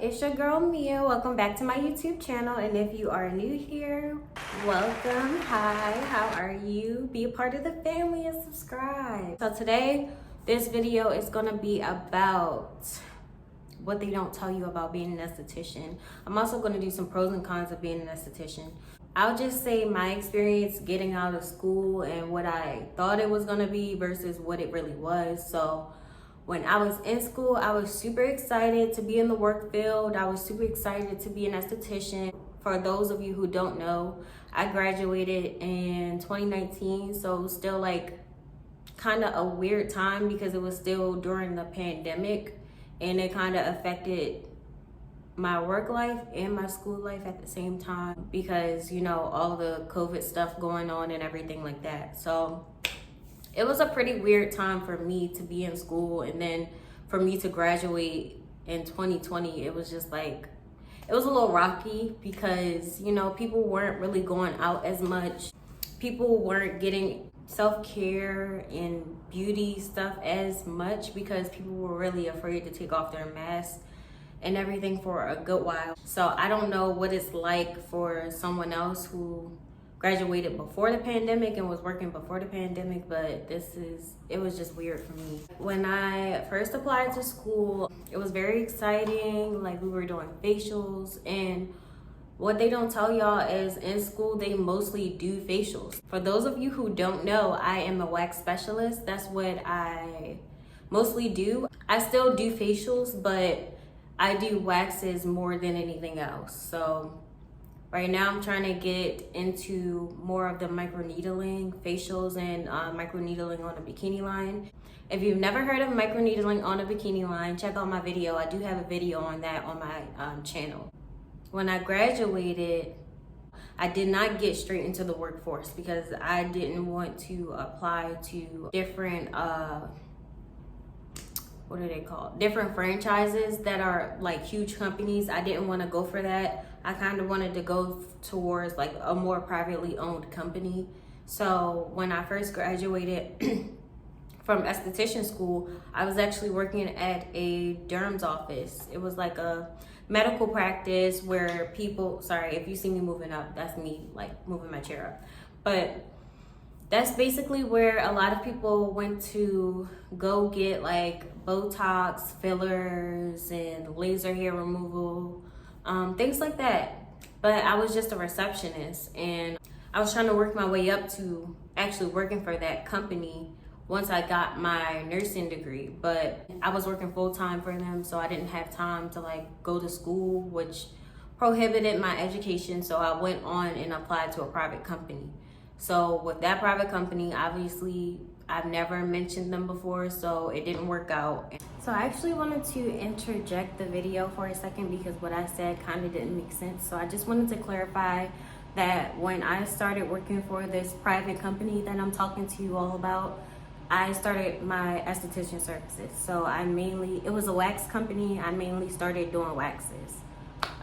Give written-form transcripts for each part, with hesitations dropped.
it's your girl Mia. Welcome back to my YouTube channel, and if you are new here, welcome. Hi, how are you? Be a part of the family and subscribe. So today, this video is gonna be about what they don't tell you about being an esthetician. I'm also gonna do some pros and cons of being an esthetician. I'll just say my experience getting out of school and what I thought it was gonna be versus what it really was. So when I was in school, I was super excited to be in the work field. I was super excited to be an esthetician. For those of you who don't know, I graduated in 2019, so it was still like kind of a weird time because it was still during the pandemic, and it kind of affected my work life and my school life at the same time because, you know, all the COVID stuff going on and everything like that. So it was a pretty weird time for me to be in school, and then for me to graduate in 2020, it was just like, it was a little rocky because, you know, people weren't really going out as much. People weren't getting self-care and beauty stuff as much because people were really afraid to take off their masks and everything for a good while. So I don't know what it's like for someone else who graduated before the pandemic and was working before the pandemic, but it was just weird for me. When I first applied to school, it was very exciting. Like, we were doing facials, and what they don't tell y'all is in school they mostly do facials. For those of you who don't know, I am a wax specialist. That's what I mostly do. I still do facials, but I do waxes more than anything else. So right now I'm trying to get into more of the microneedling facials and microneedling on a bikini line. If you've never heard of microneedling on a bikini line, check out my video. I do have a video on that on my channel. When I graduated, I did not get straight into the workforce because I didn't want to apply to different what are they called? Different franchises that are like huge companies. I didn't want to go for that. I kind of wanted to go towards like a more privately owned company. So when I first graduated from esthetician school, I was actually working at a derm's office. It was like a medical practice where people, sorry if you see me moving up, that's me like moving my chair up. But that's basically where a lot of people went to go get like Botox, fillers, and laser hair removal, things like that. But I was just a receptionist, and I was trying to work my way up to actually working for that company once I got my nursing degree. But I was working full-time for them, so I didn't have time to like go to school, which prohibited my education. So I went on and applied to a private company. So with that private company, obviously I've never mentioned them before, so it didn't work out. So I actually wanted to interject the video for a second because what I said kind of didn't make sense. So I just wanted to clarify that when I started working for this private company that I'm talking to you all about, I started my esthetician services. So it was a wax company. I mainly started doing waxes.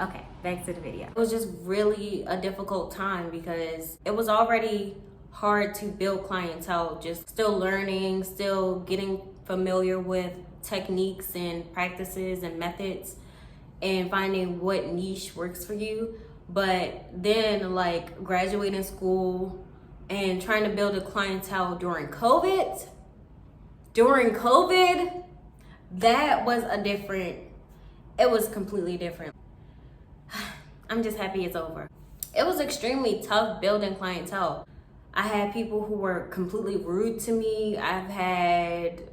Okay, back to the video. It was just really a difficult time because it was already hard to build clientele, just still learning, still getting familiar with techniques and practices and methods and finding what niche works for you. But then like graduating school and trying to build a clientele during COVID, that was it was completely different. I'm just happy it's over. It was extremely tough building clientele. I had people who were completely rude to me. I've had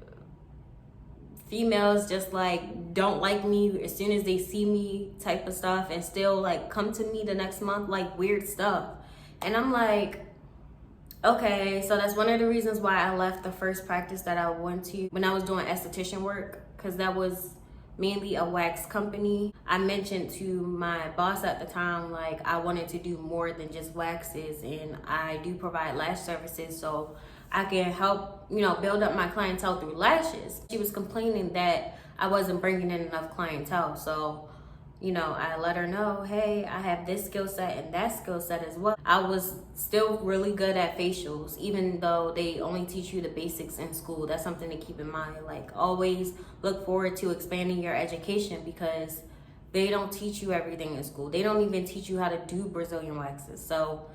females just like don't like me as soon as they see me type of stuff, and still like come to me the next month like weird stuff. And I'm like, okay, so that's one of the reasons why I left the first practice that I went to when I was doing esthetician work, because that was mainly a wax company. I mentioned to my boss at the time, like, I wanted to do more than just waxes, and I do provide lash services, so I can help, you know, build up my clientele through lashes. She was complaining that I wasn't bringing in enough clientele, so, you know, I let her know, hey, I have this skill set and that skill set as well. I was still really good at facials, even though they only teach you the basics in school. That's something to keep in mind. Like, always look forward to expanding your education because They don't teach you everything in school. They don't even teach you how to do Brazilian waxes. So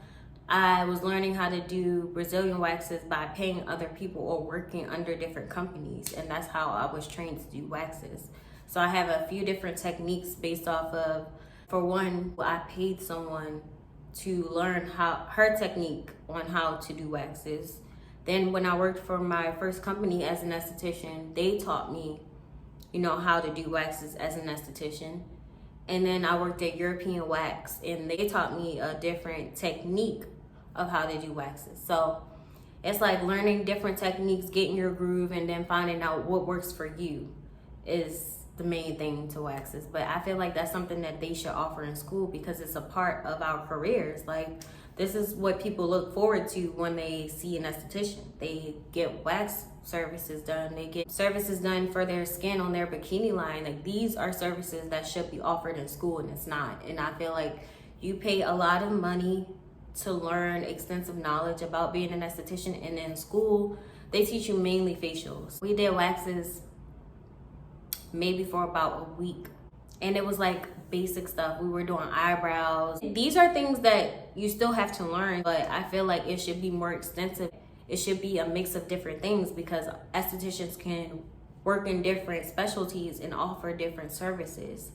I was learning how to do Brazilian waxes by paying other people or working under different companies. And that's how I was trained to do waxes. So I have a few different techniques based off of, for one, I paid someone to learn her technique on how to do waxes. Then when I worked for my first company as an esthetician, they taught me, how to do waxes as an esthetician. And then I worked at European Wax, and they taught me a different technique of how to do waxes. So it's like learning different techniques, getting your groove, and then finding out what works for you is the main thing to waxes. But I feel like that's something that they should offer in school because it's a part of our careers. Like, this is what people look forward to when they see an esthetician. They get wax services done. They get services done for their skin on their bikini line. Like, these are services that should be offered in school, and it's not. And I feel like you pay a lot of money to learn extensive knowledge about being an esthetician, and in school, they teach you mainly facials. We did waxes maybe for about a week, and it was like basic stuff. We were doing eyebrows. These are things that you still have to learn, but I feel like it should be more extensive. It should be a mix of different things because estheticians can work in different specialties and offer different services,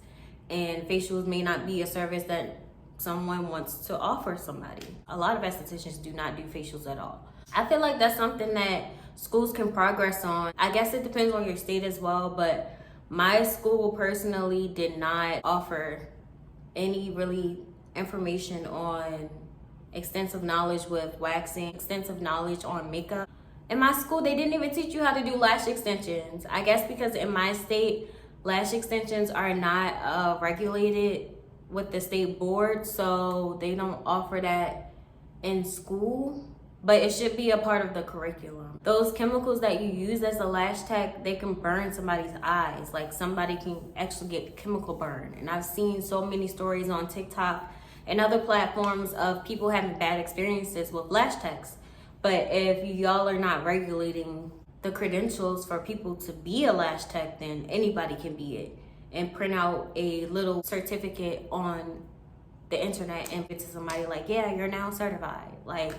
and facials may not be a service that someone wants to offer somebody. A lot of estheticians do not do facials at all. I feel like that's something that schools can progress on. I guess it depends on your state as well, but my school personally did not offer any really information on extensive knowledge with waxing, extensive knowledge on makeup. In my school, they didn't even teach you how to do lash extensions. I guess because in my state, lash extensions are not regulated with the state board, so they don't offer that in school. But it should be a part of the curriculum. Those chemicals that you use as a lash tech, they can burn somebody's eyes. Like, somebody can actually get chemical burn. And I've seen so many stories on TikTok and other platforms of people having bad experiences with lash techs. But if y'all are not regulating the credentials for people to be a lash tech, then anybody can be it. And print out a little certificate on the internet and give it to somebody like, yeah, you're now certified. Like,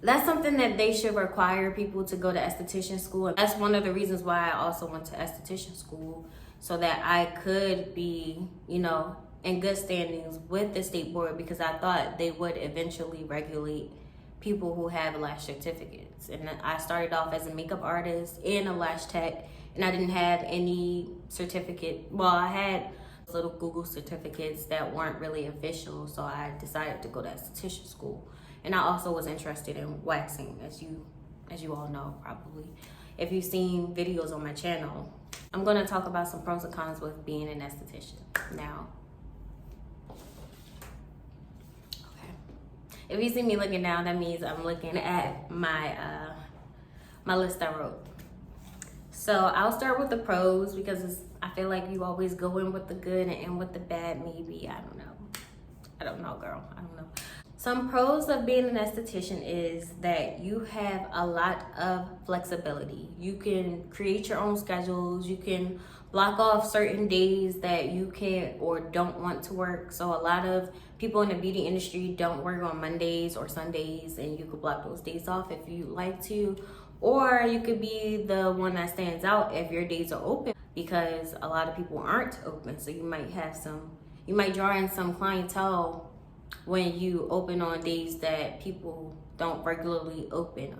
that's something that they should require people to go to esthetician school. And that's one of the reasons why I also went to esthetician school, so that I could be, in good standings with the state board, because I thought they would eventually regulate people who have lash certificates. And I started off as a makeup artist and a lash tech, and I didn't have any certificate. Well, I had little Google certificates that weren't really official, so I decided to go to esthetician school. And I also was interested in waxing, as you all know probably. If you've seen videos on my channel, I'm gonna talk about some pros and cons with being an esthetician now. Okay. If you see me looking down, that means I'm looking at my my list I wrote. So I'll start with the pros because I feel like you always go in with the good and end with the bad, maybe. I don't know, girl. I don't know. Some pros of being an esthetician is that you have a lot of flexibility. You can create your own schedules. You can block off certain days that you can't or don't want to work. So a lot of people in the beauty industry don't work on Mondays or Sundays, and you could block those days off if you like to. Or you could be the one that stands out if your days are open, because a lot of people aren't open. So you might draw in some clientele when you open on days that people don't regularly open.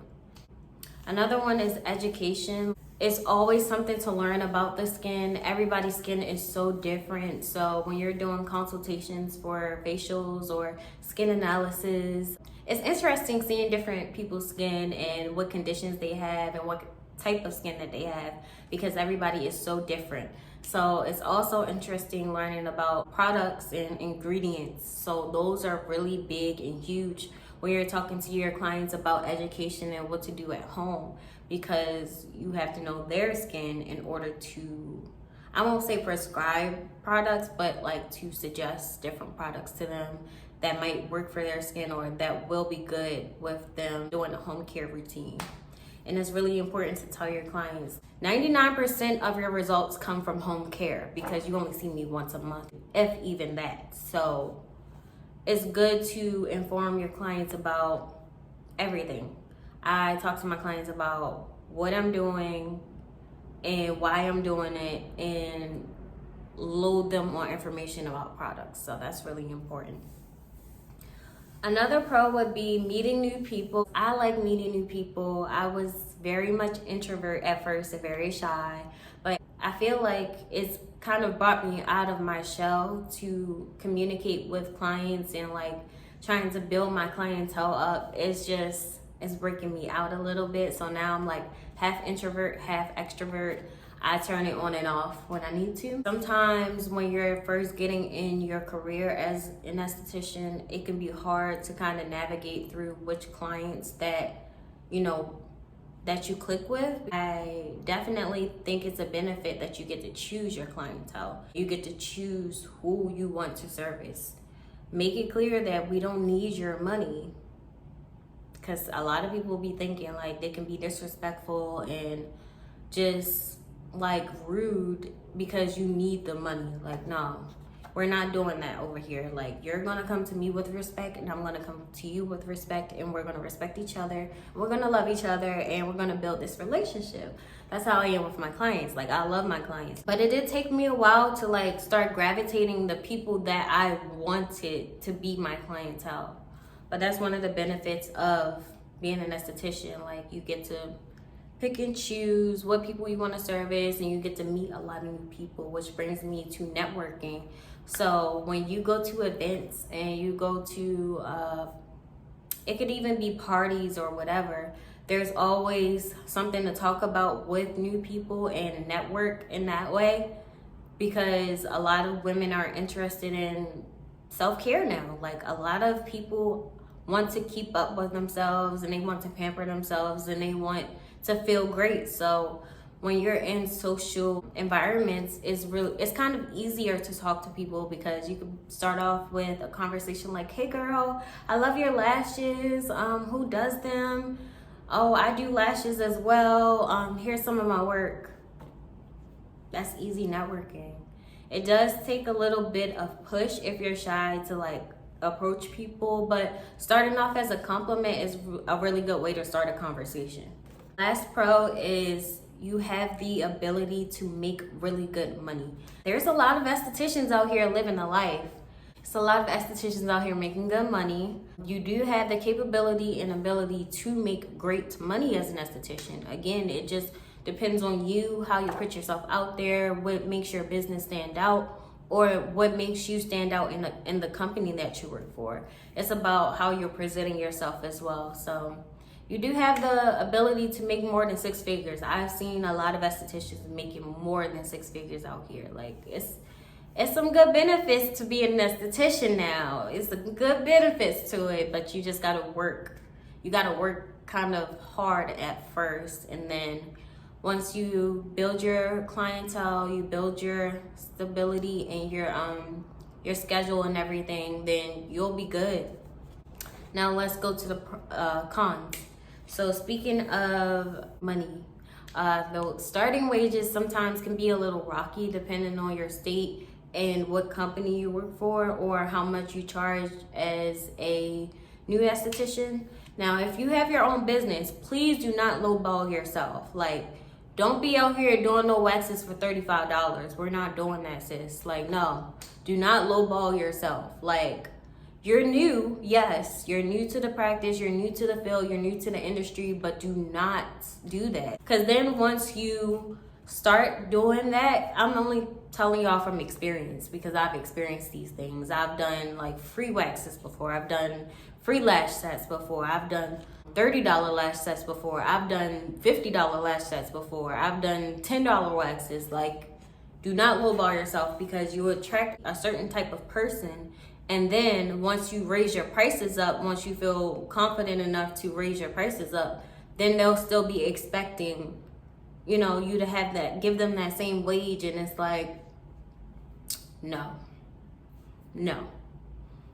Another one is education. It's always something to learn about the skin. Everybody's skin is so different. So when you're doing consultations for facials or skin analysis, it's interesting seeing different people's skin and what conditions they have and what type of skin that they have, because everybody is so different. So it's also interesting learning about products and ingredients. So those are really big and huge when you're talking to your clients about education and what to do at home, because you have to know their skin in order to, I won't say prescribe products, but like to suggest different products to them that might work for their skin or that will be good with them doing a home care routine. And it's really important to tell your clients 99% of your results come from home care because you only see me once a month, if even that. So it's good to inform your clients about everything. I talk to my clients about what I'm doing and why I'm doing it, and load them on information about products. So that's really important. Another pro would be meeting new people. I like meeting new people. I was very much introvert at first and very shy, but I feel like it's kind of brought me out of my shell to communicate with clients and like trying to build my clientele up. It's breaking me out a little bit. So now I'm like half introvert, half extrovert. I turn it on and off when I need to. Sometimes when you're first getting in your career as an esthetician, it can be hard to kind of navigate through which clients that you click with. I definitely think it's a benefit that you get to choose your clientele. You get to choose who you want to service. Make it clear that we don't need your money, because a lot of people be thinking like they can be disrespectful and just like rude because you need the money. Like, no, we're not doing that over here. Like, you're gonna come to me with respect and I'm gonna come to you with respect, and we're gonna respect each other, we're gonna love each other, and we're gonna build this relationship. That's how I am with my clients. Like, I love my clients, but it did take me a while to like start gravitating the people that I wanted to be my clientele. But that's one of the benefits of being an esthetician. Like, you get to pick and choose what people you want to service, and you get to meet a lot of new people, which brings me to networking. So when you go to events and you go to, it could even be parties or whatever, there's always something to talk about with new people and network in that way, because a lot of women are interested in self-care now. Like, a lot of people want to keep up with themselves, and they want to pamper themselves, and they want to feel great. So when you're in social environments, it's kind of easier to talk to people, because you can start off with a conversation like, hey girl, I love your lashes. Who does them? Oh, I do lashes as well. Here's some of my work. That's easy networking. It does take a little bit of push if you're shy to like approach people, but starting off as a compliment is a really good way to start a conversation. Last pro is you have the ability to make really good money. There's a lot of estheticians out here living a life. It's a lot of estheticians out here making good money. You do have the capability and ability to make great money as an esthetician. Again, it just depends on you, how you put yourself out there, what makes your business stand out, or what makes you stand out in the company that you work for. It's about how you're presenting yourself as well. So you do have the ability to make more than six figures. I've seen a lot of estheticians making more than six figures out here. Like, it's some good benefits to be an esthetician now. It's some good benefits to it, but you just gotta work. You gotta work kind of hard at first, and then once you build your clientele, you build your stability and your schedule and everything, then you'll be good. Now let's go to the cons. So speaking of money, the starting wages sometimes can be a little rocky depending on your state and what company you work for, or how much you charge as a new esthetician. Now, if you have your own business, please do not lowball yourself. Like, don't be out here doing no waxes for $35. We're not doing that, sis. Like, no, do not lowball yourself. Like, you're new, yes, you're new to the practice, you're new to the field, you're new to the industry, but do not do that. Because then once you start doing that, I'm only telling y'all from experience, because I've experienced these things. I've done like free waxes before, I've done free lash sets before, I've done $30 lash sets before, I've done $50 lash sets before, I've done $10 waxes. Like, do not lowball yourself, because you attract a certain type of person, and then once you raise your prices up, once you feel confident enough to raise your prices up, then they'll still be expecting, you to have that, give them that same wage. And it's like, no.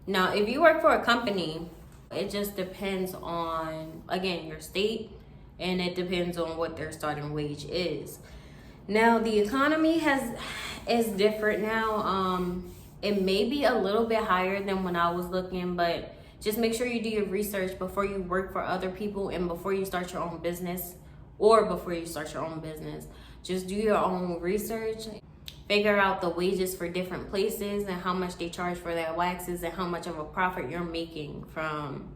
Now, if you work for a company, it just depends on, again, your state, and it depends on what their starting wage is. Now the economy is different now. It may be a little bit higher than when I was looking, but just make sure you do your research before you work for other people and before you start your own business, or before you start your own business. Just do your own research. Figure out the wages for different places and how much they charge for their waxes and how much of a profit you're making from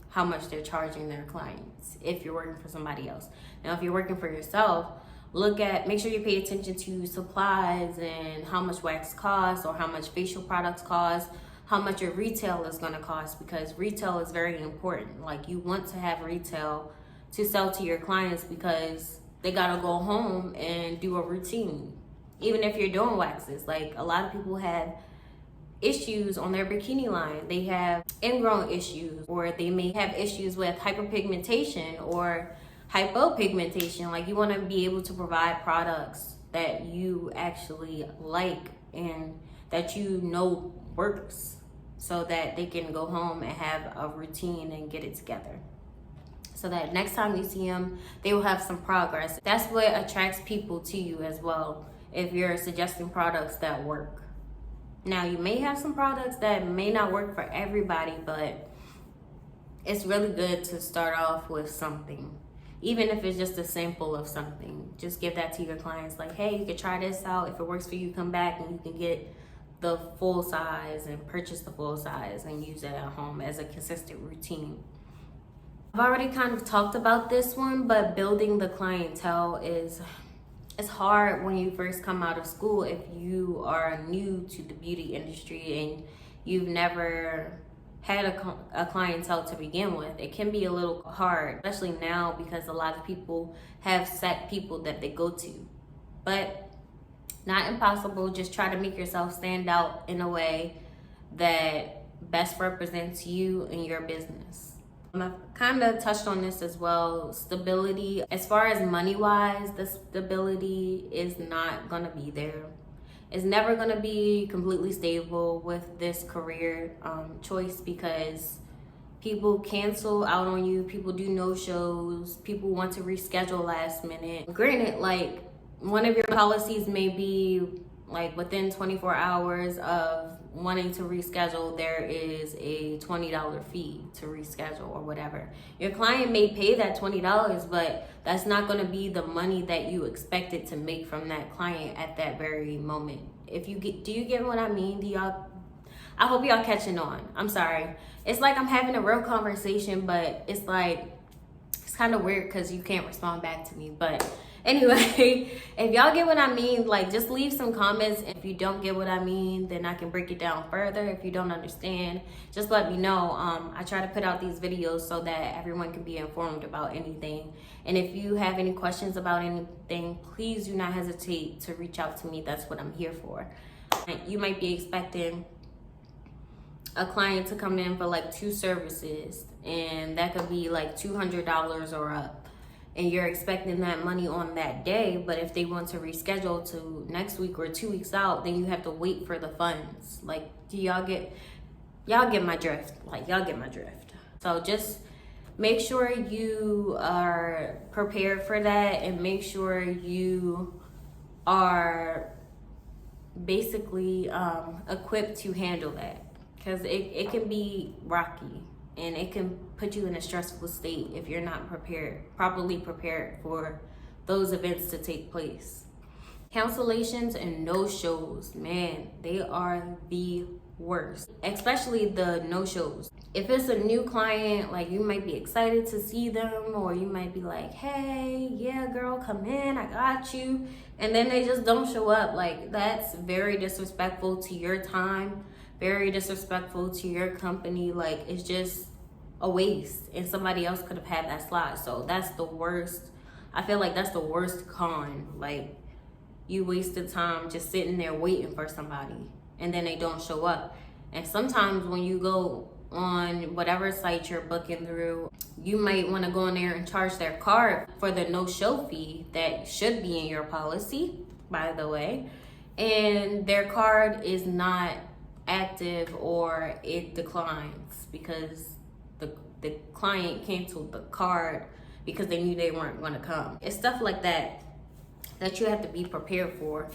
how much they're charging their clients if you're working for somebody else. Now, if you're working for yourself, make sure you pay attention to supplies and how much wax costs, or how much facial products cost, how much your retail is going to cost, because retail is very important. Like, you want to have retail to sell to your clients because they got to go home and do a routine. Even if you're doing waxes, like, a lot of people have issues on their bikini line. They have ingrown issues, or they may have issues with hyperpigmentation or hypopigmentation. Like, you want to be able to provide products that you actually like and that you know works, so that they can go home and have a routine and get it together, so that next time you see them, they will have some progress. That's what attracts people to you as well, if you're suggesting products that work. Now, you may have some products that may not work for everybody, but it's really good to start off with something. Even if it's just a sample of something, just give that to your clients. Like, hey, you can try this out. If it works for you, come back and you can get the full size and purchase the full size and use it at home as a consistent routine. I've already kind of talked about this one, but building the clientele it's hard when you first come out of school. If you are new to the beauty industry and you've never had a clientele to begin with, it can be a little hard, especially now, because a lot of people have set people that they go to. But not impossible. Just try to make yourself stand out in a way that best represents you and your business. I've kind of touched on this as well. Stability, as far as money-wise, the stability is not going to be there. It's never going to be completely stable with this career choice, because people cancel out on you. People do no-shows. People want to reschedule last minute. Granted, like, one of your policies may be like within 24 hours of wanting to reschedule, there is a $20 fee to reschedule or whatever. Your client may pay that $20, but that's not going to be the money that you expected to make from that client at that very moment. Do you get what I mean? I hope y'all catching on. I'm sorry. It's like I'm having a real conversation, but it's kind of weird because you can't respond back to me. But anyway, if y'all get what I mean, like, just leave some comments. If you don't get what I mean, then I can break it down further. If you don't understand, just let me know. I try to put out these videos so that everyone can be informed about anything. And if you have any questions about anything, please do not hesitate to reach out to me. That's what I'm here for. You might be expecting a client to come in for like 2 services, and that could be like $200 or up, and you're expecting that money on that day. But if they want to reschedule to next week or 2 weeks out, then you have to wait for the funds. Like, do y'all get my drift? Like, y'all get my drift. So just make sure you are prepared for that, and make sure you are basically equipped to handle that, because it can be rocky and it can put you in a stressful state if you're not properly prepared for those events to take place. Cancellations and no-shows, man, they are the worst, especially the no-shows. If it's a new client, like, you might be excited to see them, or you might be like, hey, yeah, girl, come in, I got you, and then they just don't show up. Like, that's very disrespectful to your time, very disrespectful to your company. Like, it's just a waste, and somebody else could have had that slot. So that's the worst. I feel like that's the worst con. Like, you wasted time just sitting there waiting for somebody, and then they don't show up. And sometimes when you go on whatever site you're booking through, you might want to go in there and charge their card for the no-show fee that should be in your policy, by the way, and their card is not active, or it declines because the client canceled the card because they knew they weren't going to come. It's stuff like that that you have to be prepared for.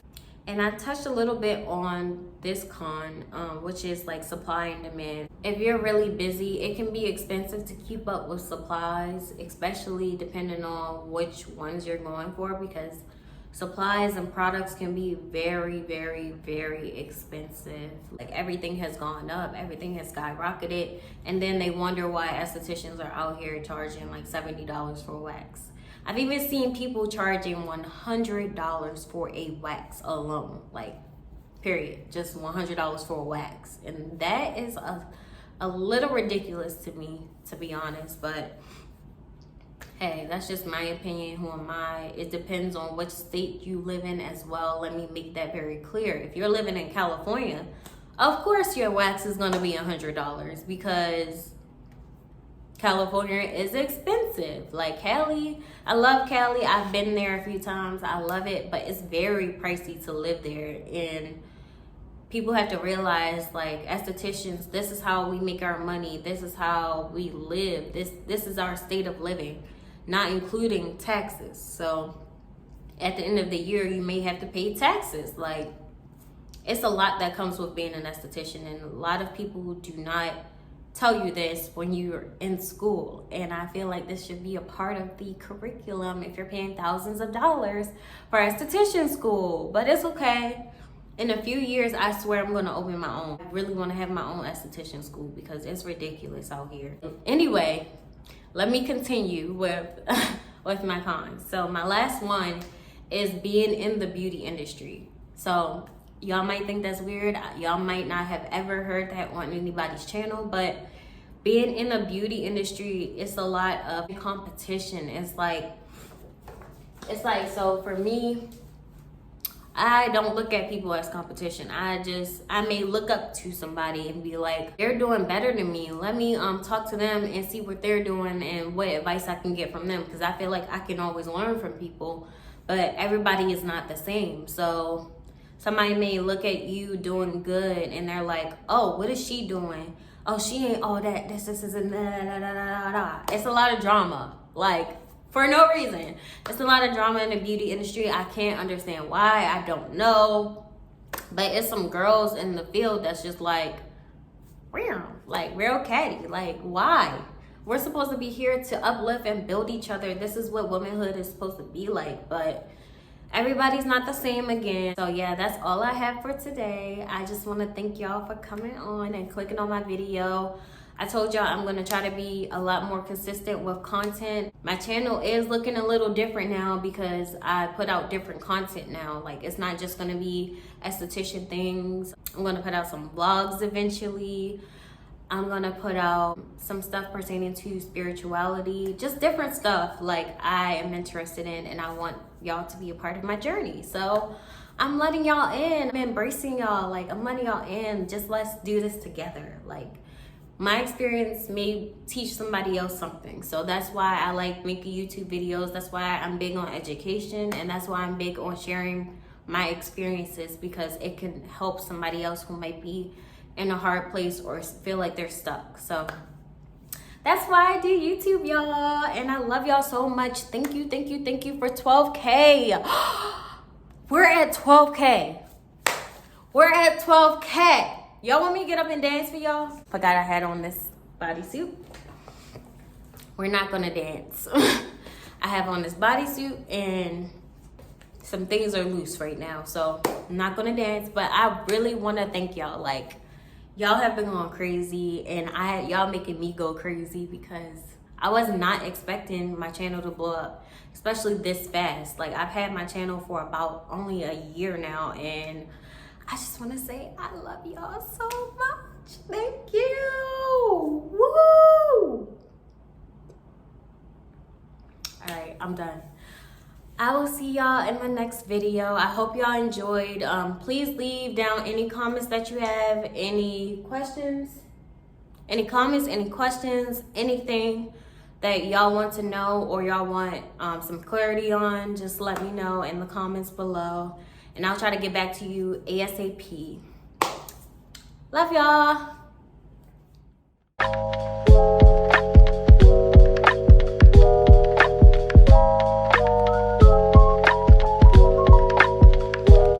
And I touched a little bit on this con, which is like supply and demand. If you're really busy, it can be expensive to keep up with supplies, especially depending on which ones you're going for, because supplies and products can be very, very, very expensive. Like everything has gone up, everything has skyrocketed, and then they wonder why estheticians are out here charging like $70 for wax. I've even seen people charging $100 for a wax alone, like period, just $100 for a wax. And that is a little ridiculous to me, to be honest, but hey, that's just my opinion. Who am I? It depends on which state you live in as well. Let me make that very clear. If you're living in California, of course your wax is gonna be $100 because California is expensive. Like Cali, I love Cali. I've been there a few times. I love it, but it's very pricey to live there. And people have to realize, like, estheticians, this is how we make our money. This is how we live. This is our state of living, not including taxes. So at the end of the year, you may have to pay taxes. Like, it's a lot that comes with being an esthetician, and a lot of people do not tell you this when you're in school. And I feel like this should be a part of the curriculum if you're paying thousands of dollars for esthetician school. But it's okay. In a few years, I swear I'm gonna open my own. I really wanna have my own esthetician school because it's ridiculous out here. Anyway, let me continue with with my cons. So my last one is being in the beauty industry. So y'all might think that's weird. Y'all might not have ever heard that on anybody's channel, but being in the beauty industry, it's a lot of competition. It's like, so for me, I don't look at people as competition. I may look up to somebody and be like, they're doing better than me. Let me talk to them and see what they're doing and what advice I can get from them, because I feel like I can always learn from people, but everybody is not the same. So somebody may look at you doing good and they're like, oh, what is she doing? Oh, she ain't all that. This, and da. It's a lot of drama, like, for no reason. It's a lot of drama in the beauty industry. I can't understand why. I don't know. But it's some girls in the field that's just like real catty. Like, why? We're supposed to be here to uplift and build each other. This is what womanhood is supposed to be like. But everybody's not the same again. So yeah, that's all I have for today. I just want to thank y'all for coming on and clicking on my video. I told y'all I'm going to try to be a lot more consistent with content. My channel is looking a little different now because I put out different content now. Like, it's not just going to be esthetician things. I'm going to put out some vlogs eventually. I'm going to put out some stuff pertaining to spirituality, just different stuff like I am interested in, and I want y'all to be a part of my journey. So I'm letting y'all in. I'm embracing y'all. Like, I'm letting y'all in. Just let's do this together. Like, my experience may teach somebody else something. So that's why I like making YouTube videos. That's why I'm big on education, and that's why I'm big on sharing my experiences, because it can help somebody else who might be in a hard place or feel like they're stuck. So that's why I do YouTube, y'all. And I love y'all so much. Thank you for 12K. We're at 12K. We're at 12K. Y'all want me to get up and dance for y'all? Forgot I had on this bodysuit. We're not gonna dance. I have on this bodysuit and some things are loose right now, so I'm not gonna dance, but I really wanna thank y'all. Like, y'all have been going crazy, and y'all making me go crazy, because I was not expecting my channel to blow up, especially this fast. Like, I've had my channel for about only a year now, and I just want to say I love y'all so much. Thank you. Woo! All right, I'm done. I will see y'all in my next video. I hope y'all enjoyed. Please leave down any comments that you have, any questions, any comments, any questions, anything that y'all want to know or y'all want some clarity on. Just let me know in the comments below, and I'll try to get back to you ASAP. Love y'all.